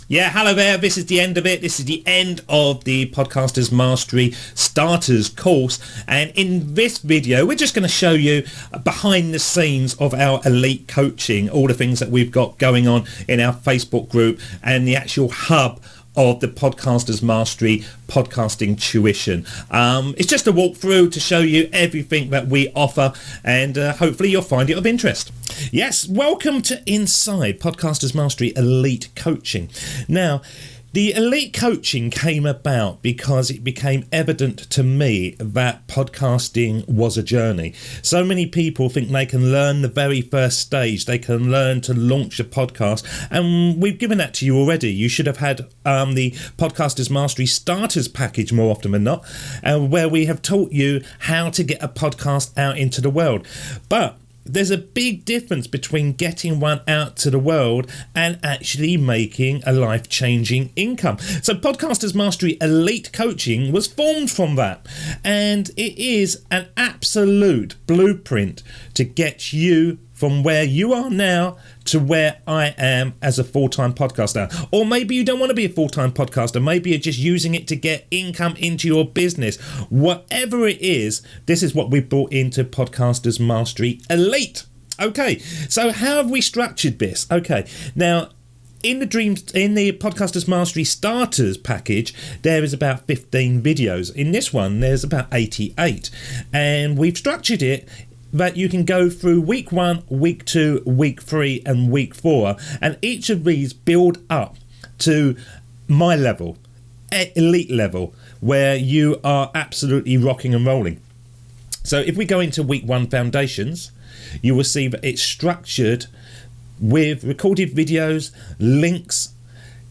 Yeah, hello there. This is the end of it. This is the end of the Podcasters Mastery Starters course. And in this video, we're just going to show you behind the scenes of our elite coaching, all the things that we've got going on in our Facebook group and the actual hub of the Podcasters Mastery podcasting tuition. It's just a walkthrough to show you everything that we offer, and hopefully you'll find it of interest. Yes, welcome to Inside Podcasters Mastery Elite Coaching. Now, the elite coaching came about because it became evident to me that podcasting was a journey. So many people think they can learn the very first stage. They can learn to launch a podcast. And we've given that to you already. You should have had the Podcasters Mastery Starters package more often than not, where we have taught you how to get a podcast out into the world. But there's a big difference between getting one out to the world and actually making a life-changing income. So Podcasters Mastery Elite Coaching was formed from that, and it is an absolute blueprint to get you from where you are now to where I am as a full-time podcaster. Or maybe you don't want to be a full-time podcaster. Maybe you're just using it to get income into your business. Whatever it is, this is what we've brought into Podcasters Mastery Elite. Okay, so how have we structured this? Okay, now, in the Podcasters Mastery Starters package, there is about 15 videos. In this one, there's about 88. And we've structured it that you can go through week 1, week 2, week 3 and week 4, and each of these build up to my level, elite level, where you are absolutely rocking and rolling. So if we go into week 1 foundations, you will see that it's structured with recorded videos, links,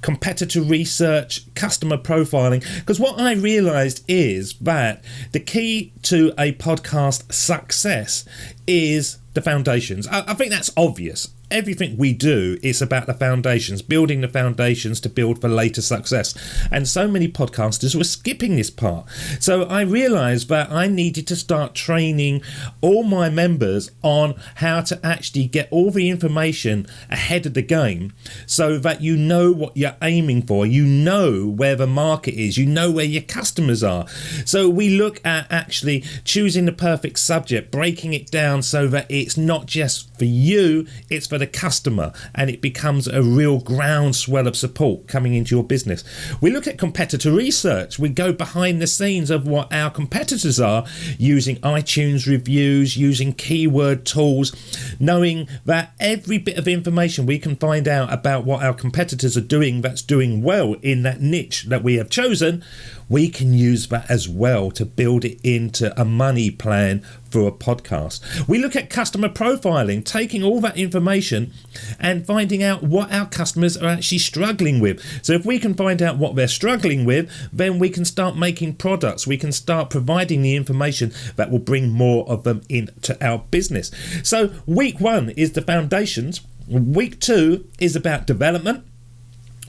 competitor research, customer profiling, because what I realized is that the key to a podcast success is the foundations. I think that's obvious. Everything we do is about the foundations, building the foundations to build for later success. And so many podcasters were skipping this part. So I realized that I needed to start training all my members on how to actually get all the information ahead of the game, so that you know what you're aiming for, you know where the market is, you know where your customers are. So we look at actually choosing the perfect subject, breaking it down so that it's not just for you, it's for the customer, and it becomes a real groundswell of support coming into your business. We look at competitor research. We go behind the scenes of what our competitors are using iTunes reviews, using keyword tools, knowing that every bit of information we can find out about what our competitors are doing that's doing well in that niche that we have chosen, we can use that as well to build it into a money plan for a podcast. We look at customer profiling, taking all that information and finding out what our customers are actually struggling with. So if we can find out what they're struggling with, then we can start making products. We can start providing the information that will bring more of them into our business. So week 1 is the foundations. Week 2 is about development,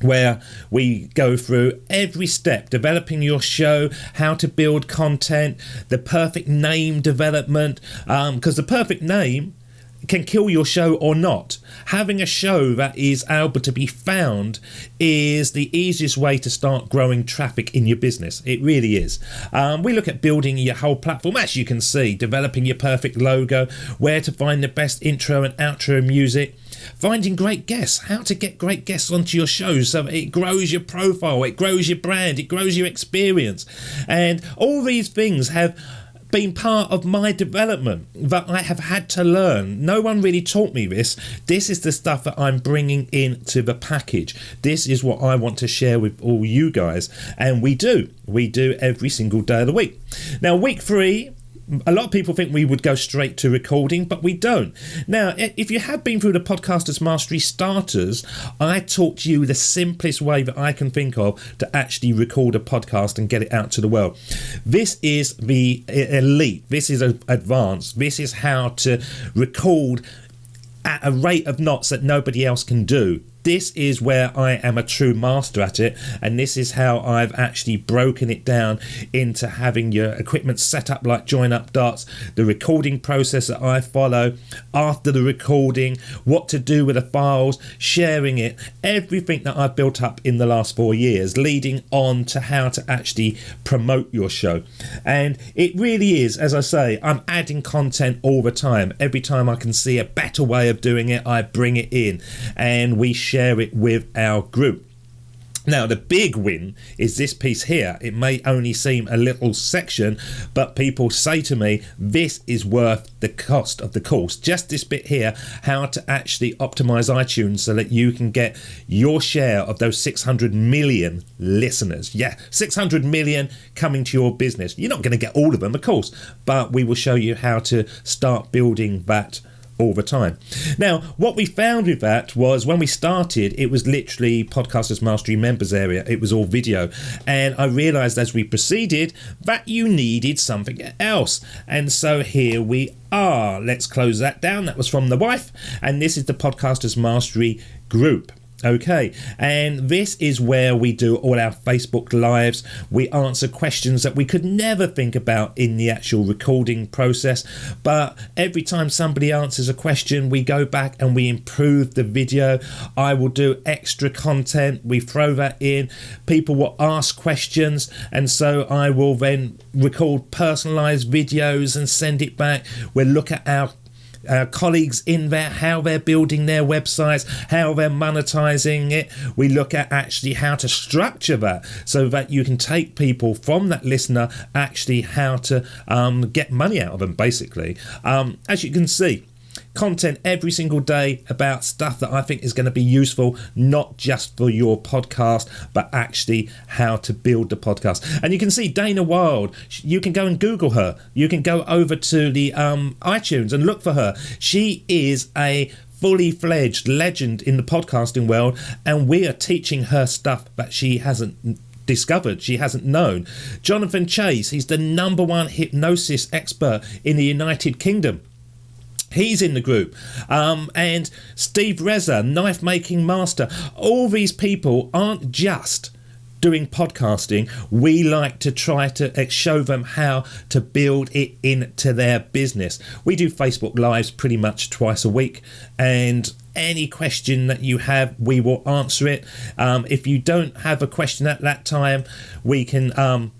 where we go through every step, developing your show, how to build content, the perfect name development, because the perfect name can kill your show or not. Having a show that is able to be found is the easiest way to start growing traffic in your business. It really is. We look at building your whole platform, as you can see, developing your perfect logo, where to find the best intro and outro music, finding great guests, how to get great guests onto your show so that it grows your profile, it grows your brand, it grows your experience. And all these things have been part of my development that I have had to learn. No one really taught me this. This is the stuff that I'm bringing into the package. This is what I want to share with all you guys. And we do every single day of the week. Now, week 3, a lot of people think we would go straight to recording, but we don't. Now, if you have been through the Podcasters Mastery Starters, I taught you the simplest way that I can think of to actually record a podcast and get it out to the world. This is the elite. This is advanced. This is how to record at a rate of knots that nobody else can do. this is where I am a true master at it, and this is how I've actually broken it down into having your equipment set up like Join Up Darts, the recording process that I follow after the recording, what to do with the files, sharing it, everything that I've built up in the last 4 years, leading on to how to actually promote your show. And it really is, as I say, I'm adding content all the time. Every time I can see a better way of doing it, I bring it in and we share it with our group. Now, the big win is this piece here. It may only seem a little section, but people say to me, this is worth the cost of the course. Just this bit here, how to actually optimize iTunes so that you can get your share of those 600 million listeners. Yeah, 600 million coming to your business. You're not going to get all of them, of course, but we will show you how to start building that all the time. Now, what we found with that was when we started, it was literally Podcasters Mastery members area. It was all video. And I realized as we proceeded that you needed something else. And so here we are. Let's close that down. That was from the wife. And this is the Podcasters Mastery group. Okay, and this is where we do all our Facebook lives. We answer questions that we could never think about in the actual recording process, but every time somebody answers a question, we go back and we improve the video. I will do extra content, we throw that in, people will ask questions, and so I will then record personalized videos and send it back. We'll look at our colleagues in there, how they're building their websites, how they're monetizing it. We look at actually how to structure that so that you can take people from that listener, actually how to get money out of them, basically. As you can see, content every single day about stuff that I think is going to be useful, not just for your podcast, but actually how to build the podcast. And you can see Dana Wilde, you can go and Google her. You can go over to the iTunes and look for her. She is a fully fledged legend in the podcasting world, and we are teaching her stuff that she hasn't discovered, she hasn't known. Jonathan Chase, he's the #1 hypnosis expert in the United Kingdom. He's in the group. And Steve Reza, knife making master. All these people aren't just doing podcasting. We like to try to show them how to build it into their business. We do Facebook Lives pretty much twice a week, and any question that you have, we will answer it. If you don't have a question at that time, we can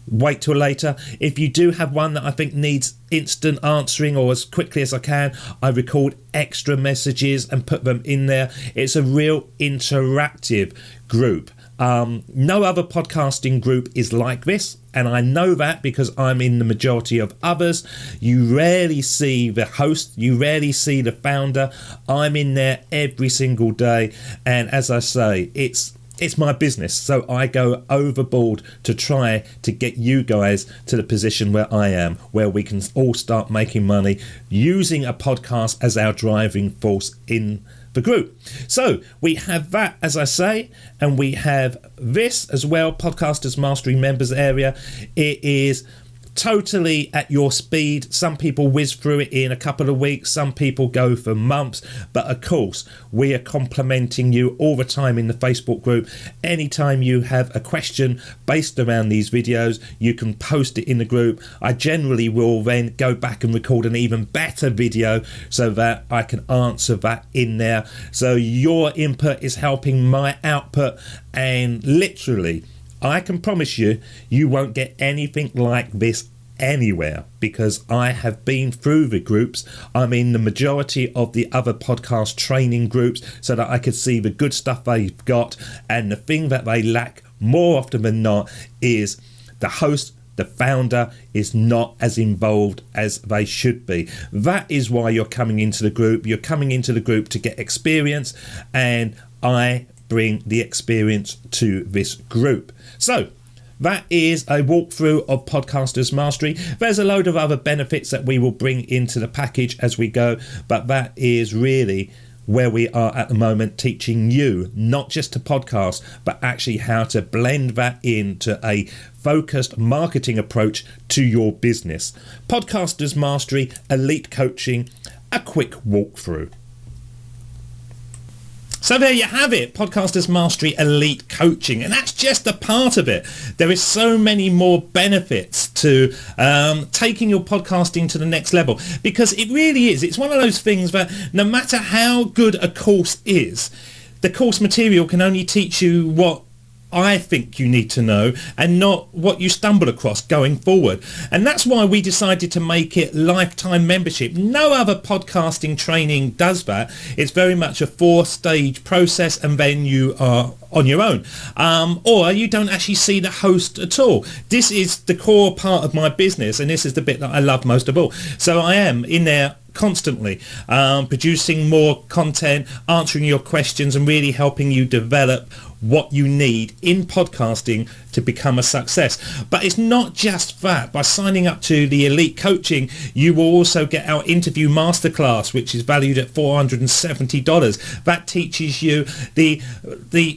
wait till later. If you do have one that I think needs instant answering or as quickly as I can, I record extra messages and put them in there. It's a real interactive group. No other podcasting group is like this, and I know that because I'm in the majority of others. You rarely see the host, you rarely see the founder. I'm in there every single day, and as I say, it's my business, so I go overboard to try to get you guys to the position where I am, where we can all start making money using a podcast as our driving force in the group. So we have that, as I say, and we have this as well, Podcasters Mastery members area. It is totally at your speed. Some people whiz through it in a couple of weeks, some people go for months, but of course we are complimenting you all the time in the Facebook group. Anytime you have a question based around these videos, you can post it in the group. I generally will then go back and record an even better video so that I can answer that in there. So your input is helping my output, and literally I can promise you, you won't get anything like this anywhere, because I have been through the groups. I'm in the majority of the other podcast training groups so that I could see the good stuff they've got, and the thing that they lack more often than not is the host, the founder is not as involved as they should be. That is why you're coming into the group. You're coming into the group to get experience, and I bring the experience to this group. So that is a walkthrough of Podcasters Mastery. There's a load of other benefits that we will bring into the package as we go, but that is really where we are at the moment, teaching you not just to podcast, but actually how to blend that into a focused marketing approach to your business. Podcasters Mastery, Elite Coaching, a quick walkthrough. So there you have it, Podcasters Mastery Elite Coaching, and that's just a part of it. There is so many more benefits to taking your podcasting to the next level, because it really is. It's one of those things that no matter how good a course is, the course material can only teach you what I think you need to know and not what you stumble across going forward. And that's why we decided to make it lifetime membership. No other podcasting training does that. It's very much a 4-stage process, and then you are on your own, or you don't actually see the host at all. This is the core part of my business, and this is the bit that I love most of all. So I am in there constantly producing more content, answering your questions, and really helping you develop what you need in podcasting to become a success. But it's not just that. By signing up to the Elite Coaching, you will also get our interview masterclass, which is valued at $470. That teaches you the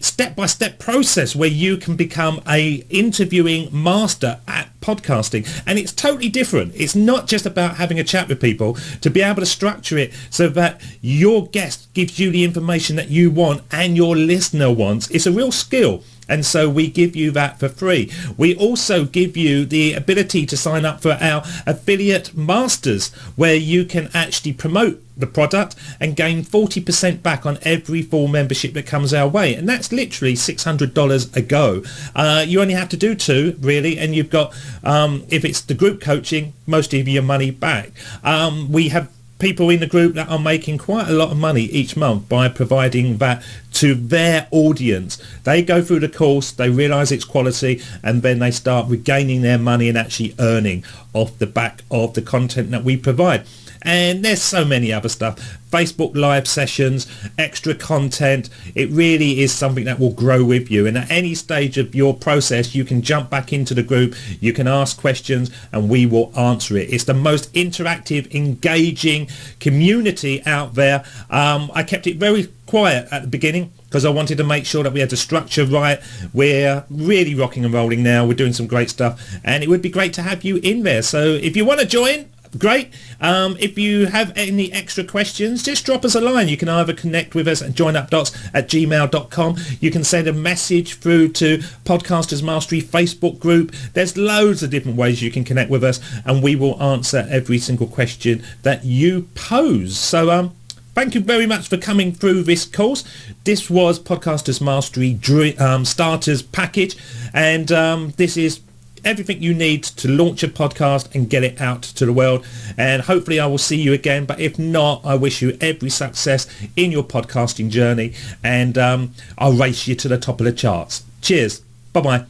step-by-step process where you can become a interviewing master at podcasting. And it's totally different. It's not just about having a chat with people. To be able to structure it so that your guest gives you the information that you want and your listener wants, it's a real skill. And so we give you that for free. We also give you the ability to sign up for our affiliate masters, where you can actually promote the product and gain 40% back on every full membership that comes our way. And that's literally $600 a go. You only have to do 2 really, and you've got, if it's the group coaching, most of your money back. We have people in the group that are making quite a lot of money each month by providing that to their audience. They go through the course, they realize its quality, and then they start regaining their money and actually earning off the back of the content that we provide. And there's so many other stuff. Facebook live sessions, extra content. It really is something that will grow with you. And at any stage of your process, you can jump back into the group, you can ask questions, and we will answer it. It's the most interactive, engaging community out there. I kept it very quiet at the beginning because I wanted to make sure that we had the structure right. We're really rocking and rolling now. We're doing some great stuff, and it would be great to have you in there. So if you want to join, great. If you have any extra questions, just drop us a line. You can either connect with us at joinupdots@gmail.com. You can send a message through to Podcasters Mastery Facebook group. There's loads of different ways you can connect with us, and we will answer every single question that you pose. So thank you very much for coming through this course. This was Podcasters Mastery Starters Package, and this is everything you need to launch a podcast and get it out to the world. And hopefully I will see you again, but if not, I wish you every success in your podcasting journey, and I'll race you to the top of the charts. Cheers. Bye bye.